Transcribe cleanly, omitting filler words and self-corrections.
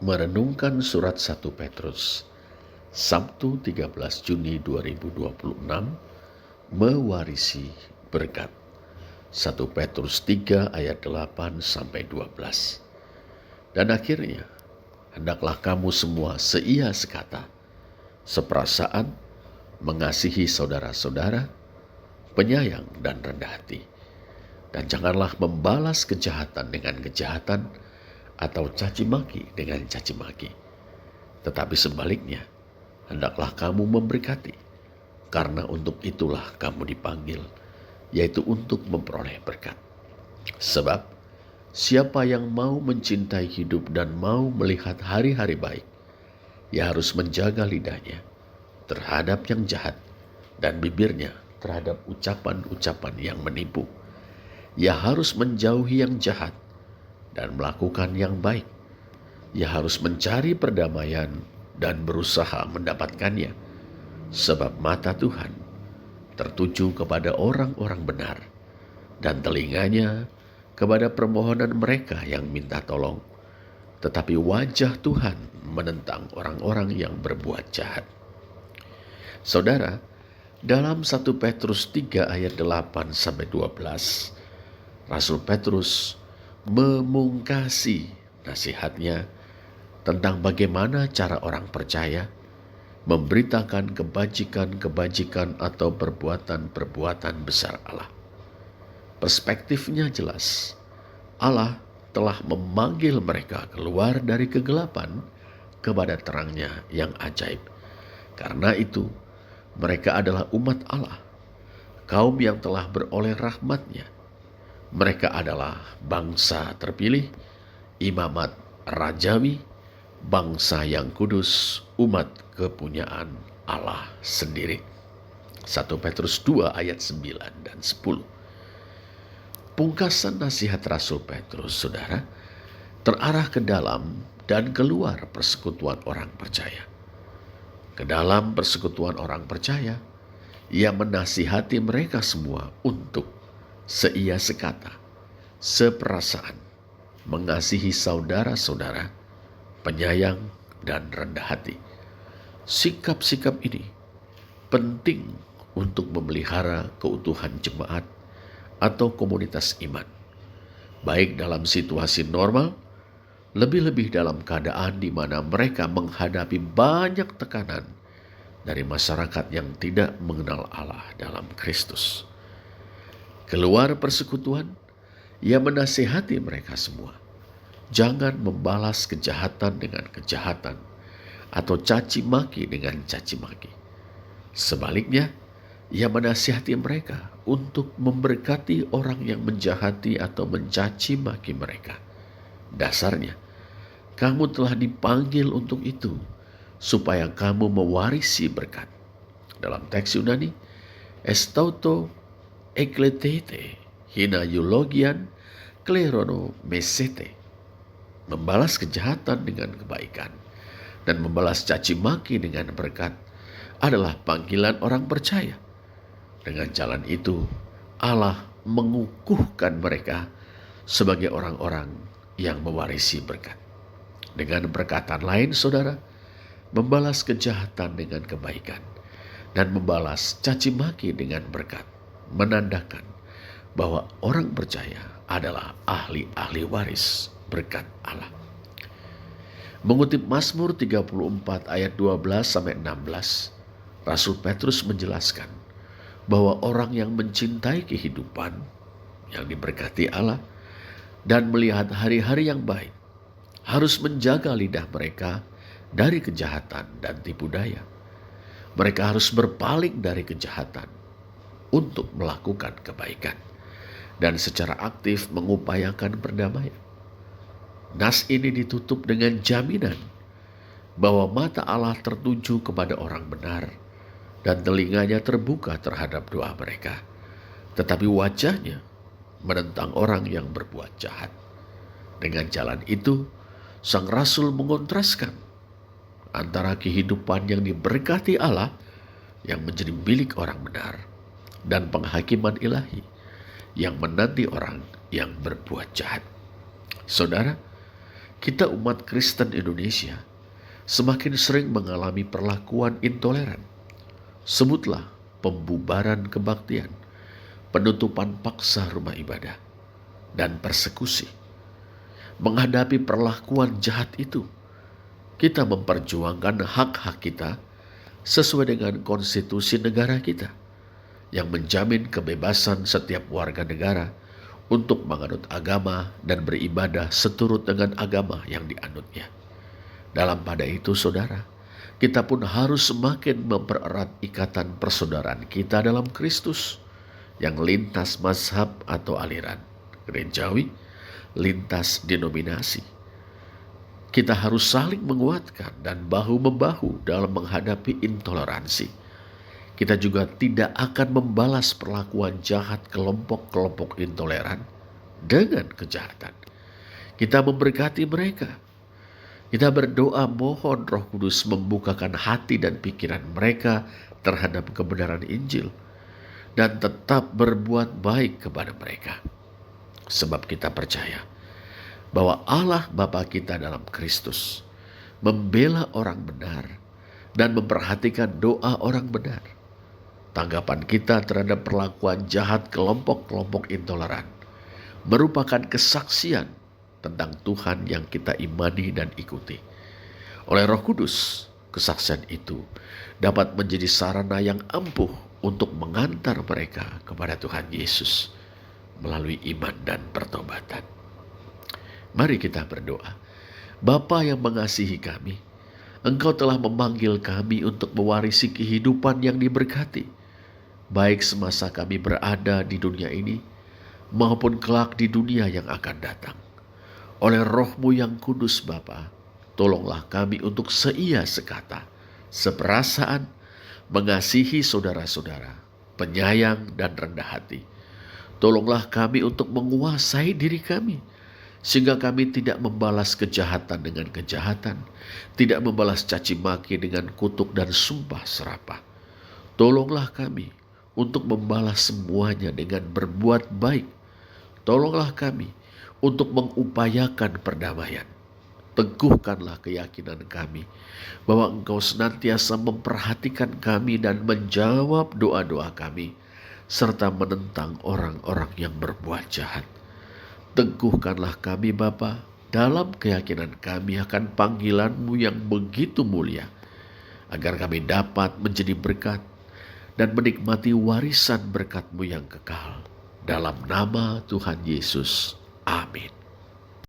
Merenungkan surat 1 Petrus, Sabtu 13 Juni 2026, mewarisi berkat. 1 Petrus 3 ayat 8-12. Dan akhirnya, hendaklah kamu semua seia sekata, seperasaan, mengasihi saudara-saudara, penyayang dan rendah hati. Dan janganlah membalas kejahatan dengan kejahatan atau caci maki dengan caci maki. Tetapi sebaliknya, hendaklah kamu memberkati, karena untuk itulah kamu dipanggil, yaitu untuk memperoleh berkat. Sebab siapa yang mau mencintai hidup dan mau melihat hari-hari baik, ia harus menjaga lidahnya terhadap yang jahat dan bibirnya terhadap ucapan-ucapan yang menipu. Ia harus menjauhi yang jahat dan melakukan yang baik. Ia harus mencari perdamaian dan berusaha mendapatkannya, sebab mata Tuhan tertuju kepada orang-orang benar dan telinganya kepada permohonan mereka yang minta tolong. Tetapi wajah Tuhan menentang orang-orang yang berbuat jahat. Saudara, dalam 1 Petrus 3 ayat 8-12, Rasul Petrus memungkasi nasihatnya tentang bagaimana cara orang percaya memberitakan kebajikan-kebajikan atau perbuatan-perbuatan besar Allah. Perspektifnya jelas. Allah telah memanggil mereka keluar dari kegelapan kepada terangnya yang ajaib. Karena itu, mereka adalah umat Allah, kaum yang telah beroleh rahmat-Nya. Mereka adalah bangsa terpilih, imamat rajawi, bangsa yang kudus, umat kepunyaan Allah sendiri. 1 Petrus 2 ayat 9 dan 10. Pungkasan nasihat Rasul Petrus, saudara, terarah ke dalam dan keluar persekutuan orang percaya. Ke dalam persekutuan orang percaya, ia menasihati mereka semua untuk seia sekata, seperasaan, mengasihi saudara-saudara, penyayang dan rendah hati. Sikap-sikap ini penting untuk memelihara keutuhan jemaat atau komunitas iman, baik dalam situasi normal, lebih-lebih dalam keadaan di mana mereka menghadapi banyak tekanan dari masyarakat yang tidak mengenal Allah dalam Kristus. Keluar persekutuan, ia menasihati mereka semua. Jangan membalas kejahatan dengan kejahatan atau caci maki dengan caci maki. Sebaliknya, ia menasihati mereka untuk memberkati orang yang menjahati atau mencaci maki mereka. Dasarnya, kamu telah dipanggil untuk itu, supaya kamu mewarisi berkat. Dalam teks Yunani, estauto ekletete hina eulogian klerono mesete. Membalas kejahatan dengan kebaikan dan membalas caci maki dengan berkat adalah panggilan orang percaya. Dengan jalan itu, Allah mengukuhkan mereka sebagai orang-orang yang mewarisi berkat. Dengan perkataan lain, saudara, membalas kejahatan dengan kebaikan dan membalas caci maki dengan berkat menandakan bahwa orang percaya adalah ahli-ahli waris berkat Allah. Mengutip Mazmur 34 ayat 12-16, Rasul Petrus menjelaskan bahwa orang yang mencintai kehidupan yang diberkati Allah dan melihat hari-hari yang baik harus menjaga lidah mereka dari kejahatan dan tipu daya. Mereka harus berpaling dari kejahatan untuk melakukan kebaikan dan secara aktif mengupayakan perdamaian. Nas ini ditutup dengan jaminan bahwa mata Allah tertuju kepada orang benar dan telinganya terbuka terhadap doa mereka, tetapi wajahnya menentang orang yang berbuat jahat. Dengan jalan itu, sang rasul mengontraskan antara kehidupan yang diberkati Allah yang menjadi milik orang benar dan penghakiman ilahi yang menanti orang yang berbuat jahat. Saudara, Kita umat Kristen Indonesia semakin sering mengalami perlakuan intoleran. Sebutlah pembubaran kebaktian, penutupan paksa rumah ibadah, dan persekusi. Menghadapi perlakuan jahat itu, kita memperjuangkan hak-hak kita sesuai dengan konstitusi negara kita yang menjamin kebebasan setiap warga negara untuk menganut agama dan beribadah seturut dengan agama yang dianutnya. Dalam pada itu, saudara, kita pun harus semakin mempererat ikatan persaudaraan kita dalam Kristus yang lintas mazhab atau aliran gerejawi, lintas denominasi. Kita harus saling menguatkan dan bahu-membahu dalam menghadapi intoleransi. Kita juga tidak akan membalas perlakuan jahat kelompok-kelompok intoleran dengan kejahatan. Kita memberkati mereka. Kita berdoa mohon Roh Kudus membukakan hati dan pikiran mereka terhadap kebenaran Injil dan tetap berbuat baik kepada mereka. Sebab kita percaya bahwa Allah Bapa kita dalam Kristus membela orang benar dan memperhatikan doa orang benar. Tanggapan kita terhadap perlakuan jahat kelompok-kelompok intoleran merupakan kesaksian tentang Tuhan yang kita imani dan ikuti. Oleh Roh Kudus, kesaksian itu dapat menjadi sarana yang ampuh untuk mengantar mereka kepada Tuhan Yesus melalui iman dan pertobatan. Mari kita berdoa. Bapa yang mengasihi kami, Engkau telah memanggil kami untuk mewarisi kehidupan yang diberkati, baik semasa kami berada di dunia ini, maupun kelak di dunia yang akan datang. Oleh Roh-Mu yang kudus Bapa, tolonglah kami untuk seia sekata, seperasaan, mengasihi saudara-saudara, penyayang dan rendah hati. Tolonglah kami untuk menguasai diri kami, sehingga kami tidak membalas kejahatan dengan kejahatan, tidak membalas caci maki dengan kutuk dan sumpah serapah. Tolonglah kami untuk membalas semuanya dengan berbuat baik. Tolonglah kami untuk mengupayakan perdamaian. Teguhkanlah keyakinan kami bahwa Engkau senantiasa memperhatikan kami dan menjawab doa-doa kami, serta menentang orang-orang yang berbuat jahat. Teguhkanlah kami Bapa dalam keyakinan kami akan panggilan-Mu yang begitu mulia, agar kami dapat menjadi berkat dan menikmati warisan berkat-Mu yang kekal. Dalam nama Tuhan Yesus. Amin.